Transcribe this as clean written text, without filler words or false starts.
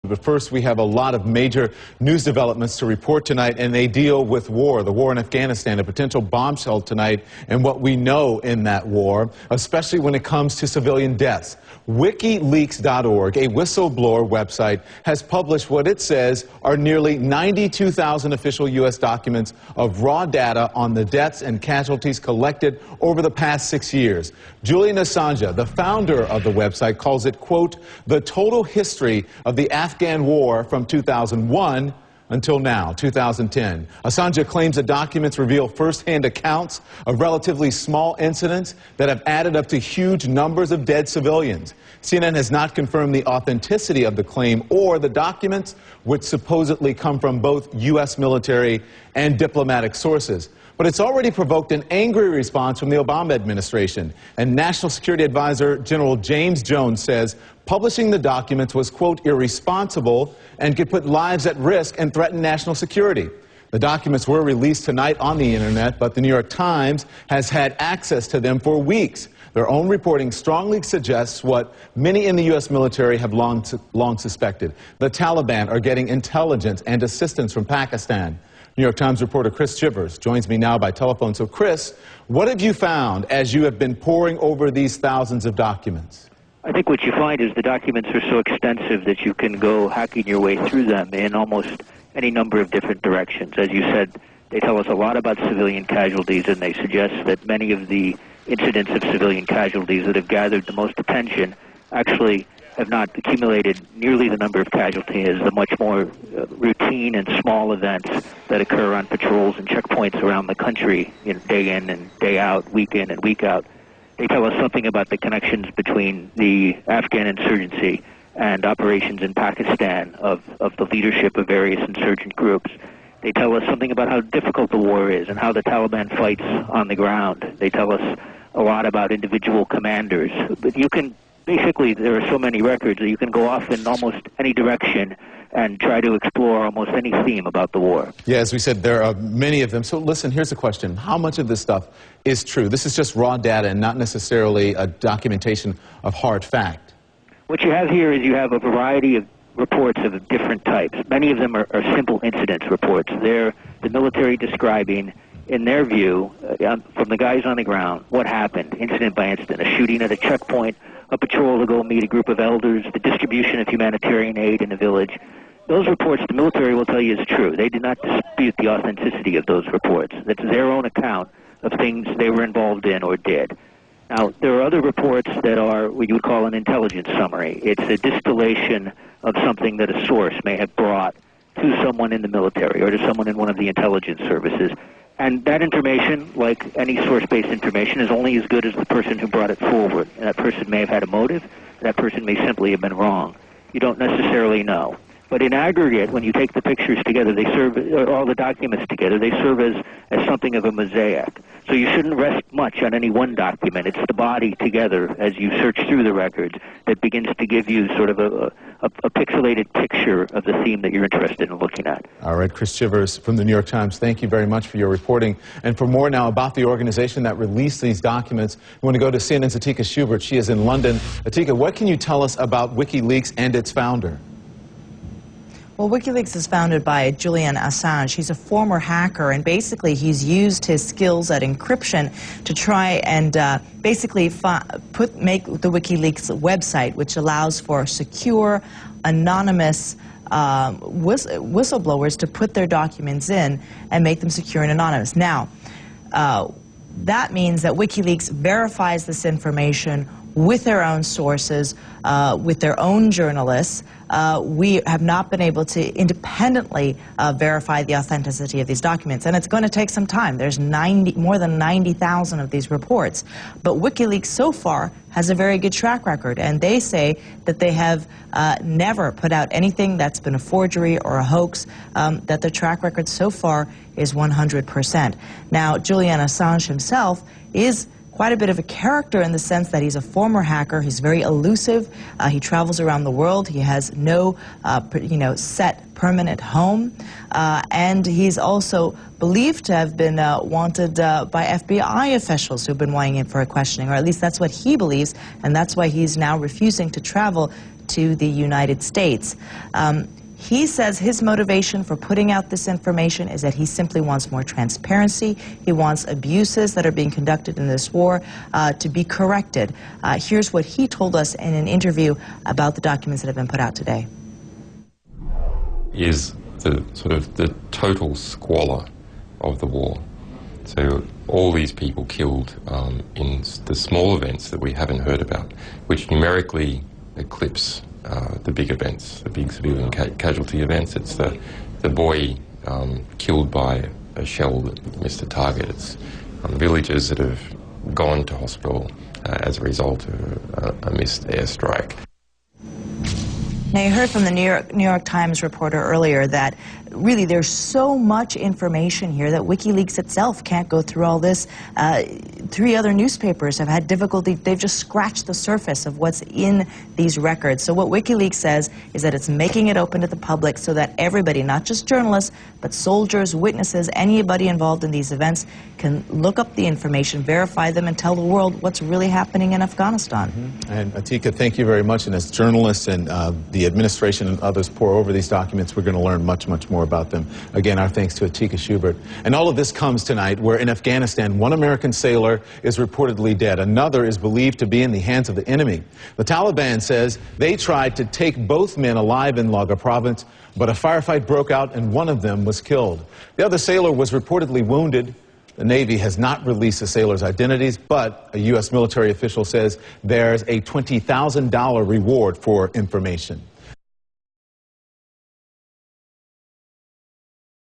But first, we have a lot of major news developments to report tonight, and they deal with war, the war in Afghanistan, a potential bombshell tonight, and what we know in that war, especially when it comes to civilian deaths. Wikileaks.org, a whistleblower website, has published what it says are nearly 92,000 official U.S. documents of raw data on the deaths and casualties collected over the past 6 years. Julian Assange, the founder of the website, calls it, quote, the total history of the Afghan war from 2001 until now, 2010. Assange claims the documents reveal first-hand accounts of relatively small incidents that have added up to huge numbers of dead civilians. CNN has not confirmed the authenticity of the claim or the documents, which supposedly come from both U.S. military and diplomatic sources. But it's already provoked an angry response from the Obama administration. And National Security Advisor General James Jones says publishing the documents was, quote, irresponsible and could put lives at risk and threaten national security. The documents were released tonight on the internet, but the New York Times has had access to them for weeks. Their own reporting strongly suggests what many in the U.S. military have long suspected. The Taliban are getting intelligence and assistance from Pakistan. New York Times reporter Chris Chivers joins me now by telephone. So, Chris, what have you found as you have been poring over these thousands of documents? I think what you find is the documents are so extensive that you can go hacking your way through them in almost any number of different directions. As you said, they tell us a lot about civilian casualties, and they suggest that many of the incidents of civilian casualties that have gathered the most attention actually have not accumulated nearly the number of casualties as the much more routine and small events that occur on patrols and checkpoints around the country, day in and day out, week in and week out. They tell us something about the connections between the Afghan insurgency and operations in Pakistan of the leadership of various insurgent groups. They tell us something about how difficult the war is and how the Taliban fights on the ground. They tell us a lot about individual commanders. But you can basically, there are so many records that you can go off in almost any direction and try to explore almost any theme about the war. Yeah, as we said, there are many of them. So listen, here's the question. How much of this stuff is true? This is just raw data and not necessarily a documentation of hard fact. What you have here is you have a variety of reports of different types. Many of them are simple incidents reports. They're the military describing, in their view, from the guys on the ground, what happened, incident by incident, a shooting at a checkpoint, a patrol to go meet a group of elders, the distribution of humanitarian aid in a village. Those reports, the military will tell you is true. They did not dispute the authenticity of those reports. That's their own account of things they were involved in or did. Now, there are other reports that are what you would call an intelligence summary. It's a distillation of something that a source may have brought to someone in the military or to someone in one of the intelligence services. And that information, like any source-based information, is only as good as the person who brought it forward. And that person may have had a motive. That person may simply have been wrong. You don't necessarily know. But in aggregate, when you take the pictures together, they serve, all the documents together, they serve as something of a mosaic. So you shouldn't rest much on any one document. It's the body together, as you search through the records, that begins to give you sort of a pixelated picture of the theme that you're interested in looking at. All right, Chris Chivers from the New York Times, thank you very much for your reporting. And for more now about the organization that released these documents, we want to go to CNN's Atika Schubert. She is in London. Atika, what can you tell us about WikiLeaks and its founder? Well, WikiLeaks is founded by Julian Assange. He's a former hacker, and basically he's used his skills at encryption to try and basically make the WikiLeaks website, which allows for secure, anonymous whistleblowers to put their documents in and make them secure and anonymous. Now, that means that WikiLeaks verifies this information with their own sources, with their own journalists. We have not been able to independently verify the authenticity of these documents, and it's going to take some time. There's more than 90,000 of these reports. But WikiLeaks so far has a very good track record, and they say that they have never put out anything that's been a forgery or a hoax, that their track record so far is 100%. Now, Julian Assange himself is quite a bit of a character in the sense that he's a former hacker. He's very elusive. He travels around the world. He has no, set permanent home. And he's also believed to have been wanted by FBI officials who've been weighing in for a questioning, or at least that's what he believes, and that's why he's now refusing to travel to the United States. He says his motivation for putting out this information is that he simply wants more transparency. He wants abuses that are being conducted in this war to be corrected. Here's what he told us in an interview about the documents that have been put out today. Is the sort of the total squalor of the war. So all these people killed in the small events that we haven't heard about, which numerically eclipse the big events, the big civilian casualty events. It's the boy killed by a shell that missed a target. It's villagers that have gone to hospital as a result of a missed airstrike. Now, you heard from the New York Times reporter earlier that really there's so much information here that Wikileaks itself can't go through all this. 3 other newspapers have had difficulty. They've just scratched the surface of what's in these records. So what Wikileaks says is that it's making it open to the public so that everybody, not just journalists, but soldiers, witnesses, anybody involved in these events can look up the information, verify them, and tell the world what's really happening in Afghanistan. And Atika, thank you very much. And as journalists and the administration and others pour over these documents, we're going to learn much, much more about them. Again, our thanks to Atika Schubert. And all of this comes tonight where in Afghanistan, one American sailor is reportedly dead. Another is believed to be in the hands of the enemy. The Taliban says they tried to take both men alive in Lagar province, but a firefight broke out and one of them was killed. The other sailor was reportedly wounded. The Navy has not released the sailors' identities, but a U.S. military official says there's a $20,000 reward for information.